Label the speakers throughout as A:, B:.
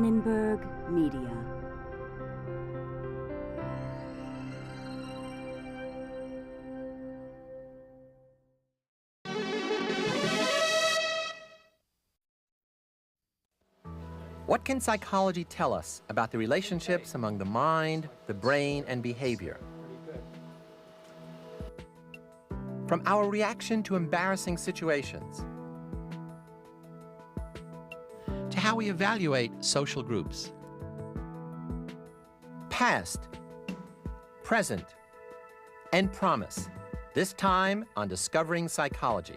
A: Annenberg Media.
B: What can psychology tell us about the relationships among the mind, the brain, and behavior? From our reaction to embarrassing situations, to how we evaluate social groups. Past, present, and promise. This time on Discovering Psychology.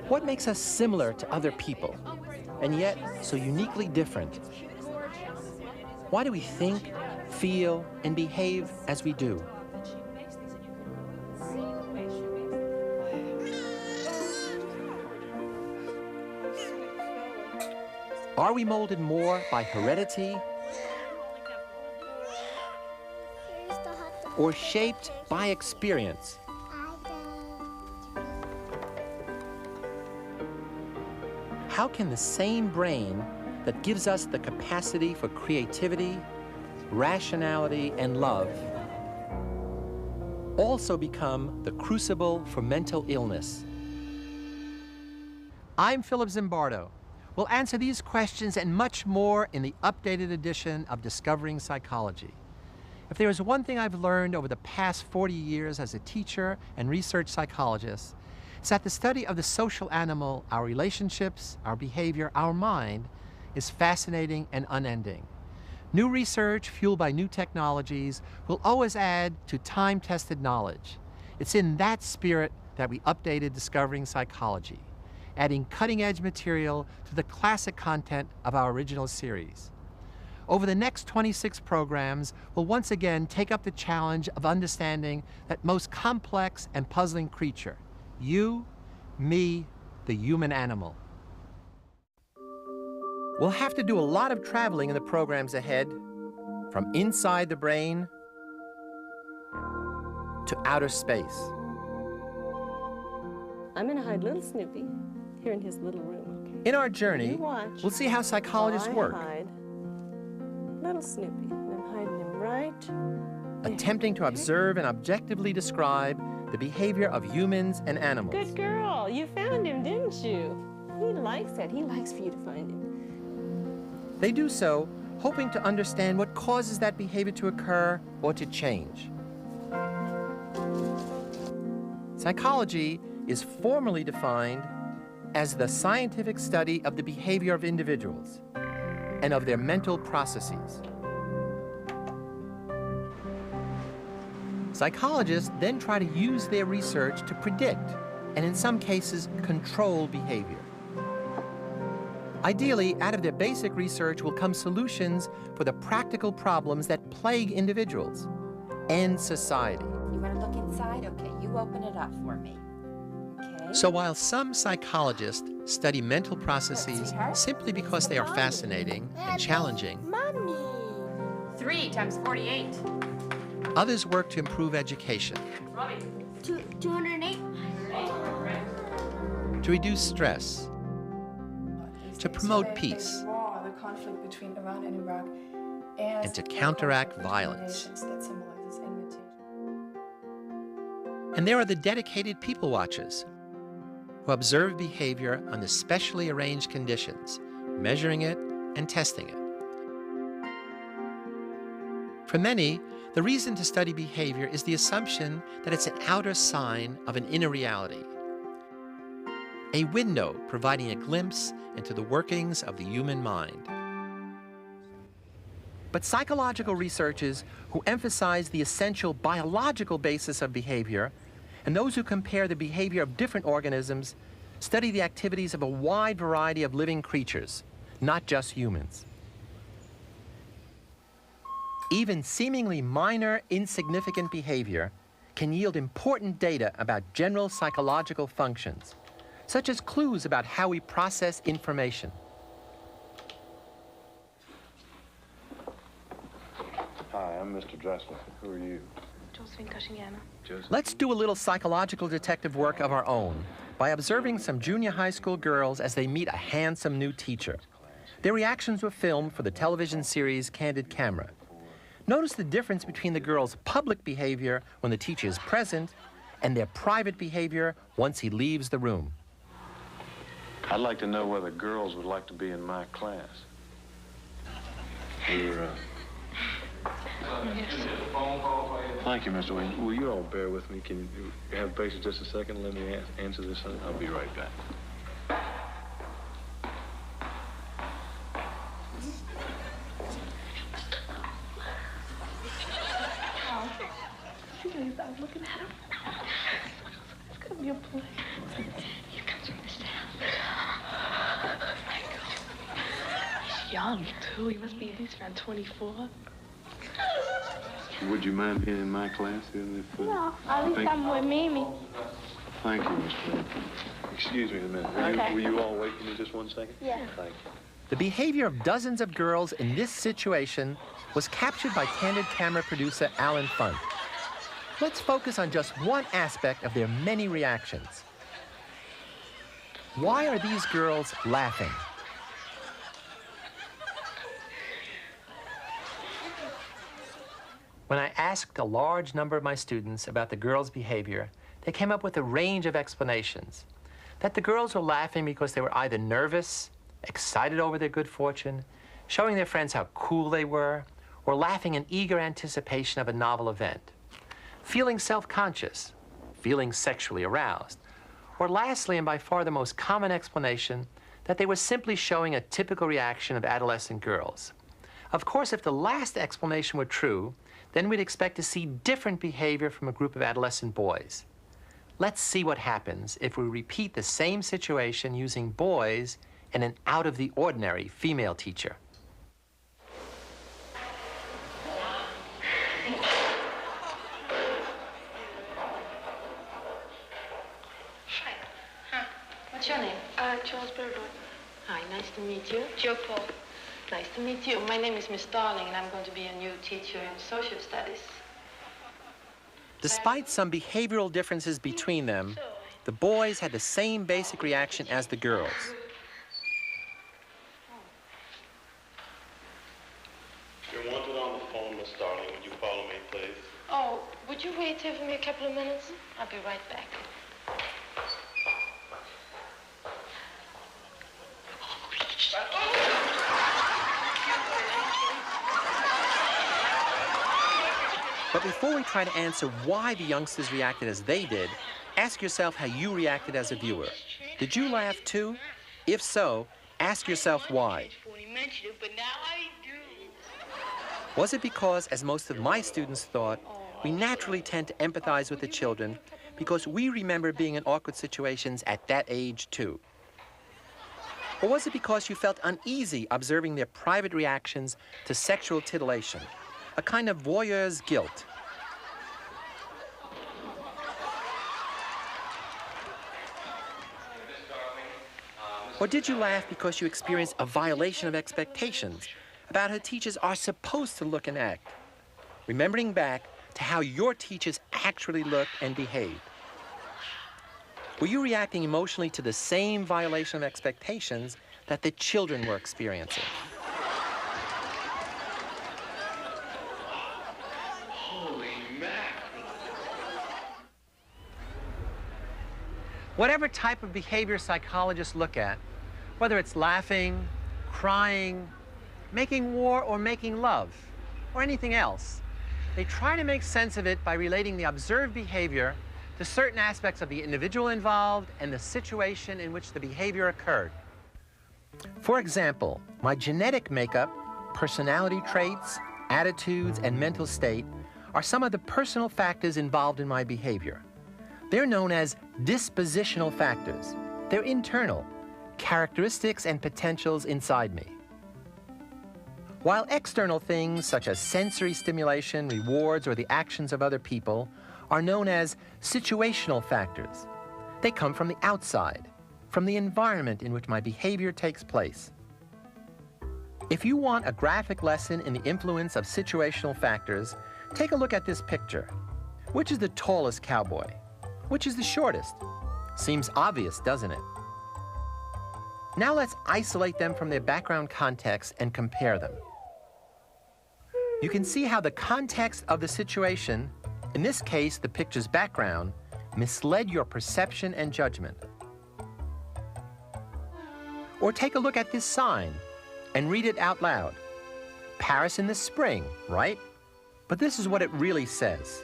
B: What makes us similar to other people, and yet so uniquely different? Why do we think, feel, and behave as we do? Are we molded more by heredity or shaped by experience? How can the same brain that gives us the capacity for creativity, rationality, and love also become the crucible for mental illness? I'm Philip Zimbardo. We'll answer these questions and much more in the updated edition of Discovering Psychology. If there is one thing I've learned over the past 40 years as a teacher and research psychologist, it's that the study of the social animal, our relationships, our behavior, our mind, is fascinating and unending. New research, fueled by new technologies, will always add to time-tested knowledge. It's in that spirit that we updated Discovering Psychology, adding cutting-edge material to the classic content of our original series. Over the next 26 programs, we'll once again take up the challenge of understanding that most complex and puzzling creature, you, me, the human animal. We'll have to do a lot of traveling in the programs ahead, from inside the brain to outer space.
C: I'm going to hide little Snoopy here in his little room, okay?
B: In our journey, we'll see how psychologists work.
C: Hide little Snoopy, and I'm hiding him right there.
B: Attempting to observe and objectively describe the behavior of humans and animals.
C: Good girl. You found him, didn't you? He likes that. He likes for you to find him.
B: They do so hoping to understand what causes that behavior to occur or to change. Psychology is formally defined as the scientific study of the behavior of individuals and of their mental processes. Psychologists then try to use their research to predict, and in some cases, control behavior. Ideally, out of their basic research will come solutions for the practical problems that plague individuals and society.
D: You want to look inside? Okay, you open it up for me. Okay.
B: So while some psychologists study mental processes simply because they are fascinating and challenging,
C: Mommy.
D: 3 times 48.
B: others work to improve education,
E: 208.
B: to reduce stress, to promote peace,
F: The conflict between Iran and Iraq,
B: and to counteract violence.
F: that symbolizes enmity.
B: And there are the dedicated people watchers who observe behavior under specially arranged conditions, measuring it and testing it. For many, the reason to study behavior is the assumption that it's an outer sign of an inner reality, a window providing a glimpse into the workings of the human mind. But psychological researchers who emphasize the essential biological basis of behavior, and those who compare the behavior of different organisms, study the activities of a wide variety of living creatures, not just humans. Even seemingly minor, insignificant behavior can yield important data about general psychological functions, such as clues about how we process information.
A: Hi, I'm Mr. Dressler. Who are you?
F: Josephine Cushing-Gamma.
B: Let's do a little psychological detective work of our own by observing some junior high school girls as they meet a handsome new teacher. Their reactions were filmed for the television series Candid Camera. Notice the difference between the girls' public behavior when the teacher is present and their private behavior once he leaves the room.
A: I'd like to know whether girls would like to be in my class. Thank you, Mr. Wayne. Will you all bear with me? Can you have patience just a second? Let me answer this. I'll be right back.
F: Please, I was looking at him. It's gonna be a play.
C: You can turn this down. He's young, too. He must be at least around 24.
A: Would you mind being in my class?
E: No, at least I'm with Mimi.
A: Thank you, Mr. Wayne. Excuse me a minute.
E: Okay.
A: Will you all wait for me just one second?
E: Yeah.
A: Thank you.
B: The behavior of dozens of girls in this situation was captured by Candid Camera producer Alan Funt. Let's focus on just one aspect of their many reactions. Why are these girls laughing? When I asked a large number of my students about the girls' behavior, they came up with a range of explanations. That the girls were laughing because they were either nervous, excited over their good fortune, showing their friends how cool they were, or laughing in eager anticipation of a novel event. Feeling self-conscious, feeling sexually aroused, or lastly, and by far the most common explanation, that they were simply showing a typical reaction of adolescent girls. Of course, if the last explanation were true, then we'd expect to see different behavior from a group of adolescent boys. Let's see what happens if we repeat the same situation using boys and an out-of-the-ordinary female teacher.
C: What's your name?
F: Charles Berdwood.
C: Hi, nice to meet you.
F: Joe Paul.
C: Nice to meet you. My name is Miss Darling, and I'm going to be a new teacher in social studies.
B: Despite some behavioral differences between them, the boys had the same basic reaction as the girls.
A: You're wanted on the phone, Miss Darling. Would you follow me, please?
C: Oh, would you wait here for me a couple of minutes? I'll be right back.
B: But before we try to answer why the youngsters reacted as they did, ask yourself how you reacted as a viewer. Did you laugh too? If so, ask yourself why. Was it because, as most of my students thought, we naturally tend to empathize with the children because we remember being in awkward situations at that age too? Or was it because you felt uneasy observing their private reactions to sexual titillation, a kind of voyeur's guilt? Or did you laugh because you experienced a violation of expectations about how teachers are supposed to look and act, remembering back to how your teachers actually looked and behaved? Were you reacting emotionally to the same violation of expectations that the children were experiencing? Whatever type of behavior psychologists look at, whether it's laughing, crying, making war or making love, or anything else, they try to make sense of it by relating the observed behavior to certain aspects of the individual involved and the situation in which the behavior occurred. For example, my genetic makeup, personality traits, attitudes, and mental state are some of the personal factors involved in my behavior. They're known as dispositional factors, They're internal, characteristics and potentials inside me. While external things such as sensory stimulation, rewards, or the actions of other people are known as situational factors, they come from the outside, from the environment in which my behavior takes place. If you want a graphic lesson in the influence of situational factors, take a look at this picture. Which is the tallest cowboy? Which is the shortest? Seems obvious, doesn't it? Now let's isolate them from their background context and compare them. You can see how the context of the situation, in this case the picture's background, misled your perception and judgment. Or take a look at this sign and read it out loud. Paris in the spring, right? But this is what it really says.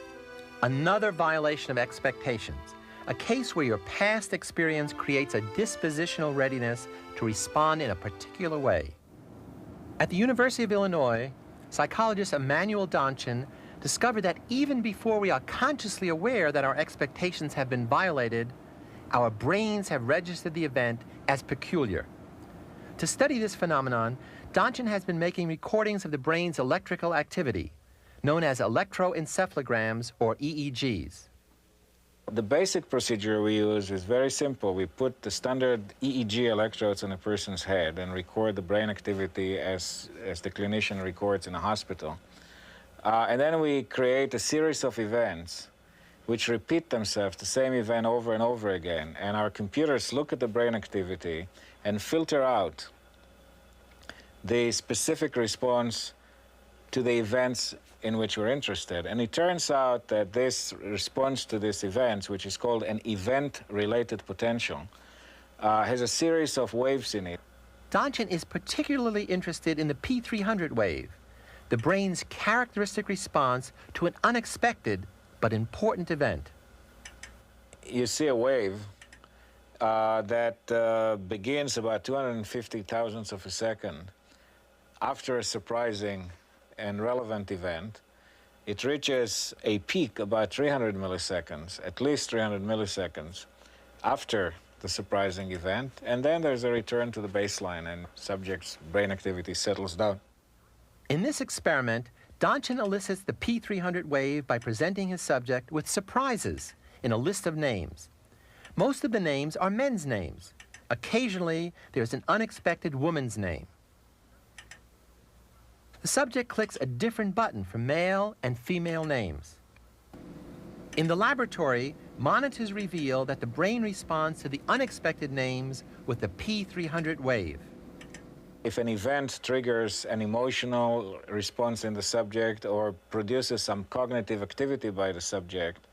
B: Another violation of expectations, a case where your past experience creates a dispositional readiness to respond in a particular way. At the University of Illinois, psychologist Emanuel Donchin discovered that even before we are consciously aware that our expectations have been violated, our brains have registered the event as peculiar. To study this phenomenon, Donchin has been making recordings of the brain's electrical activity, known as electroencephalograms, or EEGs.
G: The basic procedure we use is very simple. We put the standard EEG electrodes on a person's head and record the brain activity as the clinician records in a hospital. And then we create a series of events which repeat themselves, the same event over and over again. And our computers look at the brain activity and filter out the specific response to the events in which we're interested. And it turns out that this response to these events, which is called an event-related potential, has a series of waves in it.
B: Donchin is particularly interested in the P300 wave, the brain's characteristic response to an unexpected but important event.
G: You see a wave that begins about 250 thousandths of a second after a surprising and relevant event. It reaches a peak about 300 milliseconds, at least 300 milliseconds after the surprising event, and then there's a return to the baseline and subject's brain activity settles down.
B: In this experiment, Donchin elicits the P300 wave by presenting his subject with surprises in a list of names. Most of the names are men's names. Occasionally, there's an unexpected woman's name. The subject clicks a different button for male and female names. In the laboratory, monitors reveal that the brain responds to the unexpected names with the P300 wave.
G: If an event triggers an emotional response in the subject or produces some cognitive activity by the subject,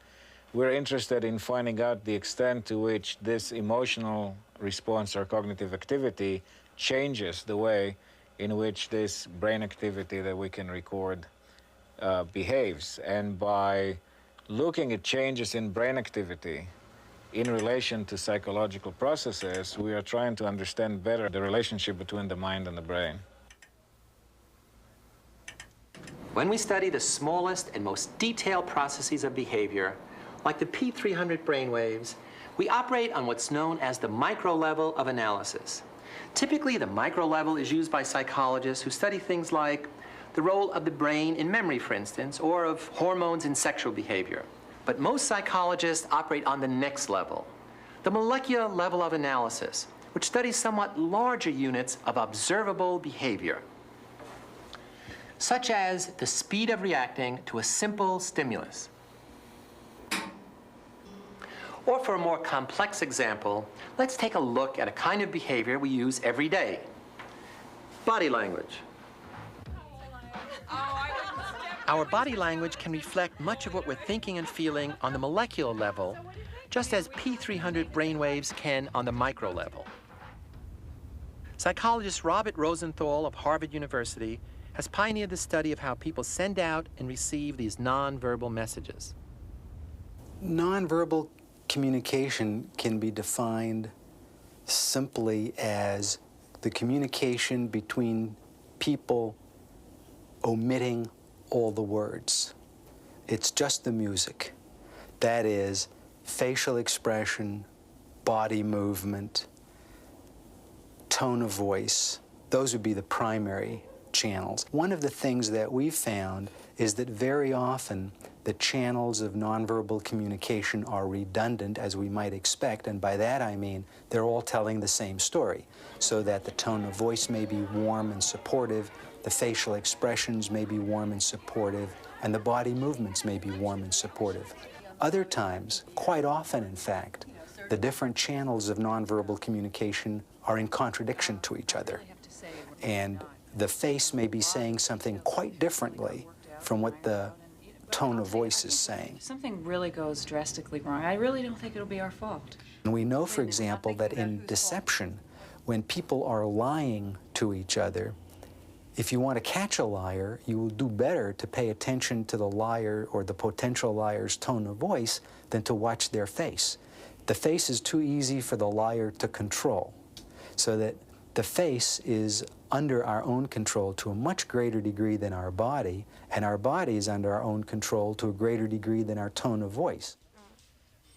G: we're interested in finding out the extent to which this emotional response or cognitive activity changes the way in which this brain activity that we can record behaves. And by looking at changes in brain activity in relation to psychological processes, we are trying to understand better the relationship between the mind and the brain.
B: When we study the smallest and most detailed processes of behavior, like the P300 brainwaves, we operate on what's known as the micro level of analysis. Typically, the micro level is used by psychologists who study things like the role of the brain in memory, for instance, or of hormones in sexual behavior. But most psychologists operate on the next level, the molecular level of analysis, which studies somewhat larger units of observable behavior, such as the speed of reacting to a simple stimulus. Or for a more complex example, let's take a look at a kind of behavior we use every day: body language. Our body language can reflect much of what we're thinking and feeling on the molecular level, just as P300 brainwaves can on the micro level. Psychologist Robert Rosenthal of Harvard University has pioneered the study of how people send out and receive these nonverbal messages.
H: Nonverbal communication can be defined simply as the communication between people omitting all the words. It's just the music. That is, facial expression, body movement, tone of voice. Those would be the primary channels. One of the things that we've found is that very often the channels of nonverbal communication are redundant, as we might expect, and by that I mean they're all telling the same story, so that the tone of voice may be warm and supportive, the facial expressions may be warm and supportive, and the body movements may be warm and supportive. Other times, quite often in fact, the different channels of nonverbal communication are in contradiction to each other, and the face may be saying something quite differently from what the tone of voice is saying.
I: If something really goes drastically wrong, I really don't think it'll be our fault.
H: And we know, for example, that in deception, when people are lying to each other, if you want to catch a liar, you will do better to pay attention to the liar or the potential liar's tone of voice than to watch their face. The face is too easy for the liar to control, so that the face is under our own control to a much greater degree than our body, and our body is under our own control to a greater degree than our tone of voice.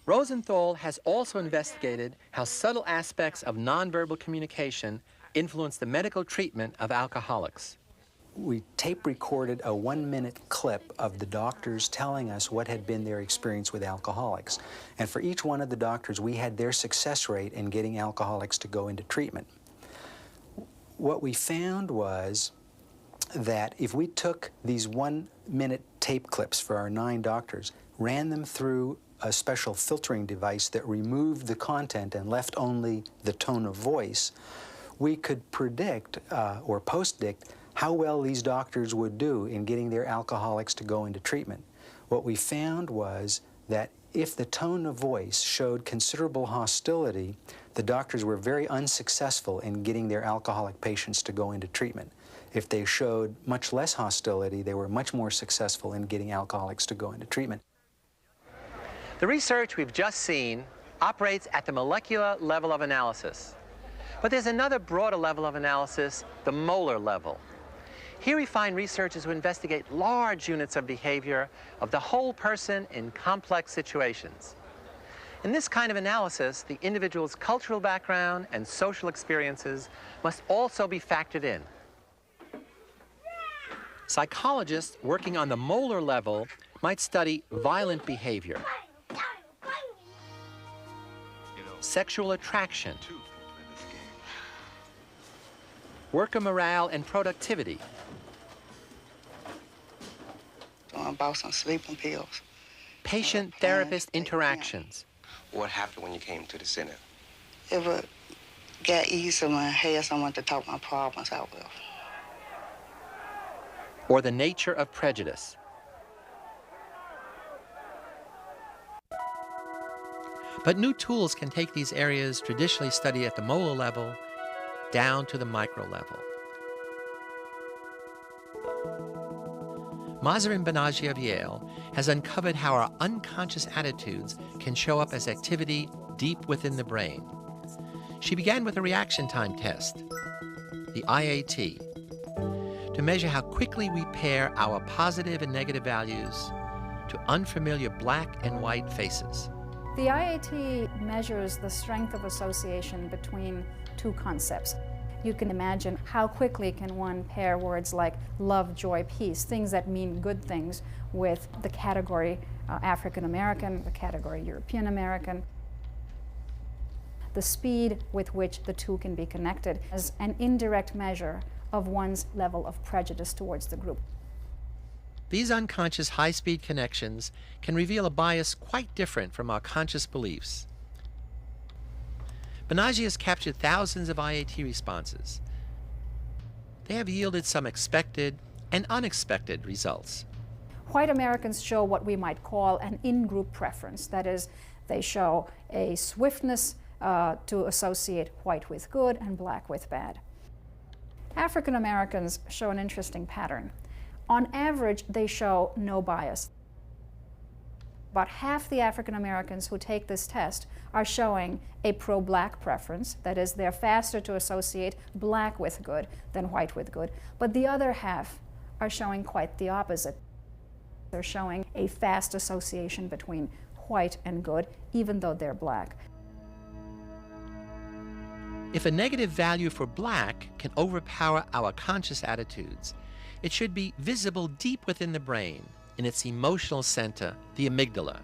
B: Rosenthal has also investigated how subtle aspects of nonverbal communication influence the medical treatment of alcoholics.
H: We tape recorded a 1-minute clip of the doctors telling us what had been their experience with alcoholics. And for each one of the doctors, we had their success rate in getting alcoholics to go into treatment. What we found was that if we took these 1-minute tape clips for our 9 doctors, ran them through a special filtering device that removed the content and left only the tone of voice, we could predict or post-dict how well these doctors would do in getting their alcoholics to go into treatment. What we found was that if the tone of voice showed considerable hostility, the doctors were very unsuccessful in getting their alcoholic patients to go into treatment. If they showed much less hostility, they were much more successful in getting alcoholics to go into treatment.
B: The research we've just seen operates at the molecular level of analysis. But there's another broader level of analysis, the molar level. Here we find researchers who investigate large units of behavior of the whole person in complex situations. In this kind of analysis, the individual's cultural background and social experiences must also be factored in. Psychologists working on the molar level might study violent behavior, sexual attraction, worker morale and productivity,
J: I bought some sleeping pills.
B: Patient-therapist interactions.
K: What happened when you came to the center?
J: If it got easier and I had someone to talk my problems out with.
B: Or the nature of prejudice. But new tools can take these areas traditionally studied at the molar level down to the micro level. Mahzarin Banaji of Yale has uncovered how our unconscious attitudes can show up as activity deep within the brain. She began with a reaction time test, the IAT, to measure how quickly we pair our positive and negative values to unfamiliar black and white faces.
L: The IAT measures the strength of association between two concepts. You can imagine how quickly can one pair words like love, joy, peace, things that mean good things, with the category African American, the category European American. The speed with which the two can be connected is an indirect measure of one's level of prejudice towards the group.
B: These unconscious high-speed connections can reveal a bias quite different from our conscious beliefs. Banaji has captured thousands of IAT responses. They have yielded some expected and unexpected results.
L: White Americans show what we might call an in-group preference. That is, they show a swiftness to associate white with good and black with bad. African Americans show an interesting pattern. On average, they show no bias. About half the African Americans who take this test are showing a pro-black preference. That is, they're faster to associate black with good than white with good. But the other half are showing quite the opposite. They're showing a fast association between white and good, even though they're black.
B: If a negative value for black can overpower our conscious attitudes, it should be visible deep within the brain, in its emotional center, the amygdala.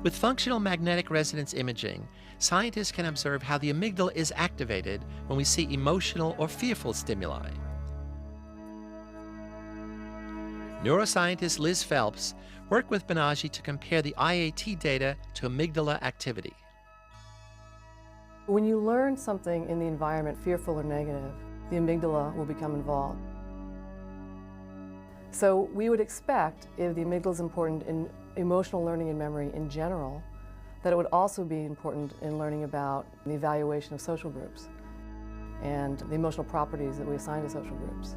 B: With functional magnetic resonance imaging, scientists can observe how the amygdala is activated when we see emotional or fearful stimuli. Neuroscientist Liz Phelps worked with Banaji to compare the IAT data to amygdala activity.
M: When you learn something in the environment, fearful or negative, the amygdala will become involved. So we would expect, if the amygdala is important in emotional learning and memory in general, that it would also be important in learning about the evaluation of social groups and the emotional properties that we assign to social groups.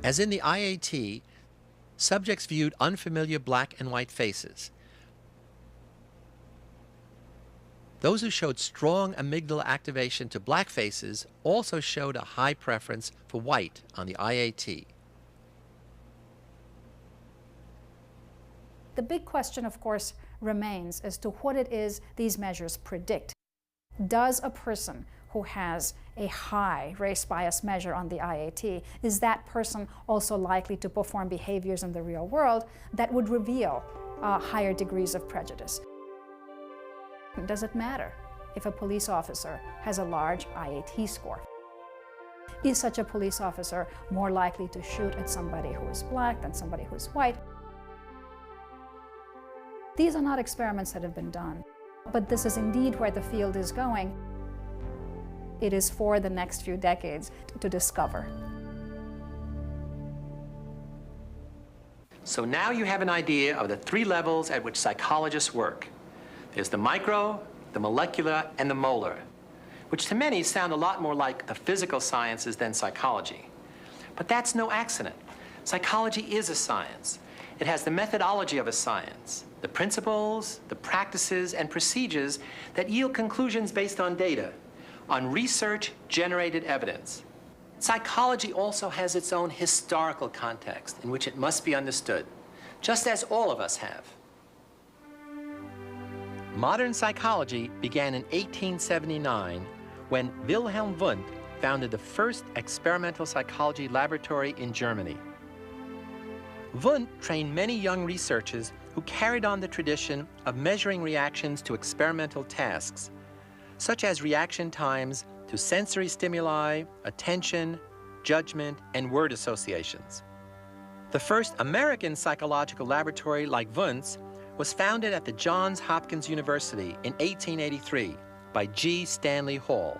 B: As in the IAT, subjects viewed unfamiliar black and white faces. Those who showed strong amygdala activation to black faces also showed a high preference for white on the IAT.
L: The big question, of course, remains as to what it is these measures predict. Does a person who has a high race bias measure on the IAT, is that person also likely to perform behaviors in the real world that would reveal higher degrees of prejudice? Does it matter if a police officer has a large IAT score? Is such a police officer more likely to shoot at somebody who is black than somebody who is white? These are not experiments that have been done, but this is indeed where the field is going. It is for the next few decades to discover.
B: So now you have an idea of the three levels at which psychologists work. There's the micro, the molecular, and the molar, which to many sound a lot more like the physical sciences than psychology. But that's no accident. Psychology is a science. It has the methodology of a science, the principles, the practices, and procedures that yield conclusions based on data, on research-generated evidence. Psychology also has its own historical context in which it must be understood, just as all of us have. Modern psychology began in 1879 when Wilhelm Wundt founded the first experimental psychology laboratory in Germany. Wundt trained many young researchers who carried on the tradition of measuring reactions to experimental tasks, such as reaction times to sensory stimuli, attention, judgment, and word associations. The first American psychological laboratory like Wundt's was founded at the Johns Hopkins University in 1883 by G. Stanley Hall.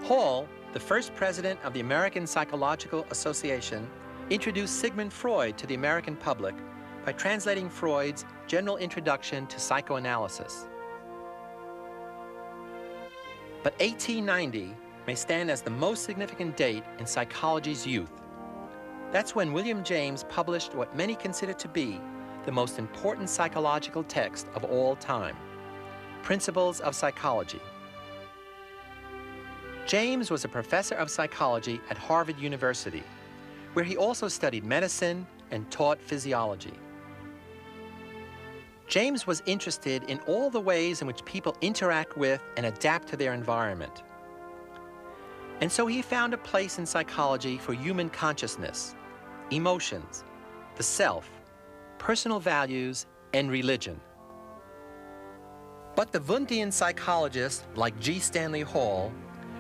B: Hall, the first president of the American Psychological Association, introduced Sigmund Freud to the American public by translating Freud's General Introduction to Psychoanalysis. But 1890 may stand as the most significant date in psychology's youth. That's when William James published what many consider to be the most important psychological text of all time, Principles of Psychology. James was a professor of psychology at Harvard University, where he also studied medicine and taught physiology. James was interested in all the ways in which people interact with and adapt to their environment. And so he found a place in psychology for human consciousness, emotions, the self, personal values, and religion. But the Wundtian psychologists, like G. Stanley Hall,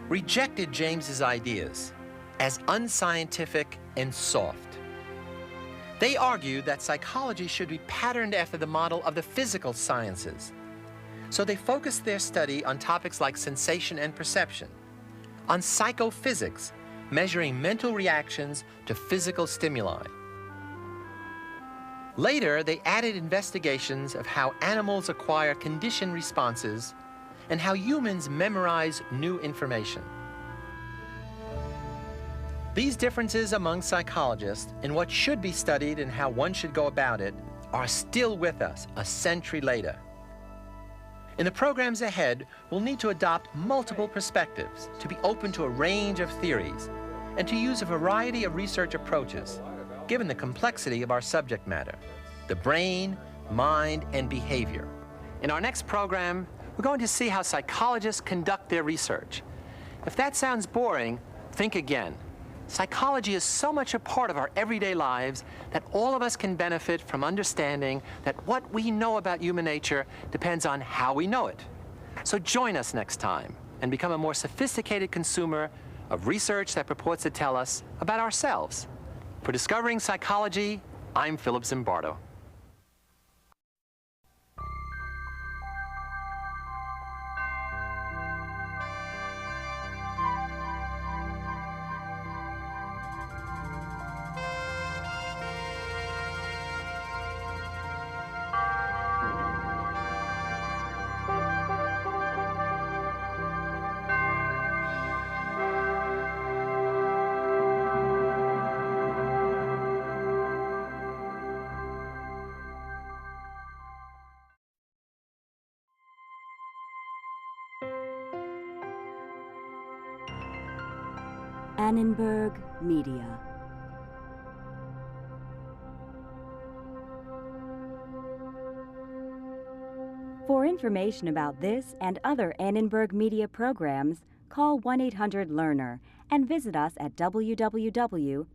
B: rejected James's ideas as unscientific and soft. They argued that psychology should be patterned after the model of the physical sciences. So they focused their study on topics like sensation and perception, on psychophysics, measuring mental reactions to physical stimuli. Later, they added investigations of how animals acquire conditioned responses and how humans memorize new information. These differences among psychologists in what should be studied and how one should go about it are still with us a century later. In the programs ahead, we'll need to adopt multiple perspectives, to be open to a range of theories, and to use a variety of research approaches, given the complexity of our subject matter, the brain, mind, and behavior. In our next program, we're going to see how psychologists conduct their research. If that sounds boring, think again. Psychology is so much a part of our everyday lives that all of us can benefit from understanding that what we know about human nature depends on how we know it. So join us next time and become a more sophisticated consumer of research that purports to tell us about ourselves. For Discovering Psychology, I'm Philip Zimbardo.
N: Annenberg Media. For information about this and other Annenberg Media programs, call 1-800-LEARNER and visit us at www.learner.org.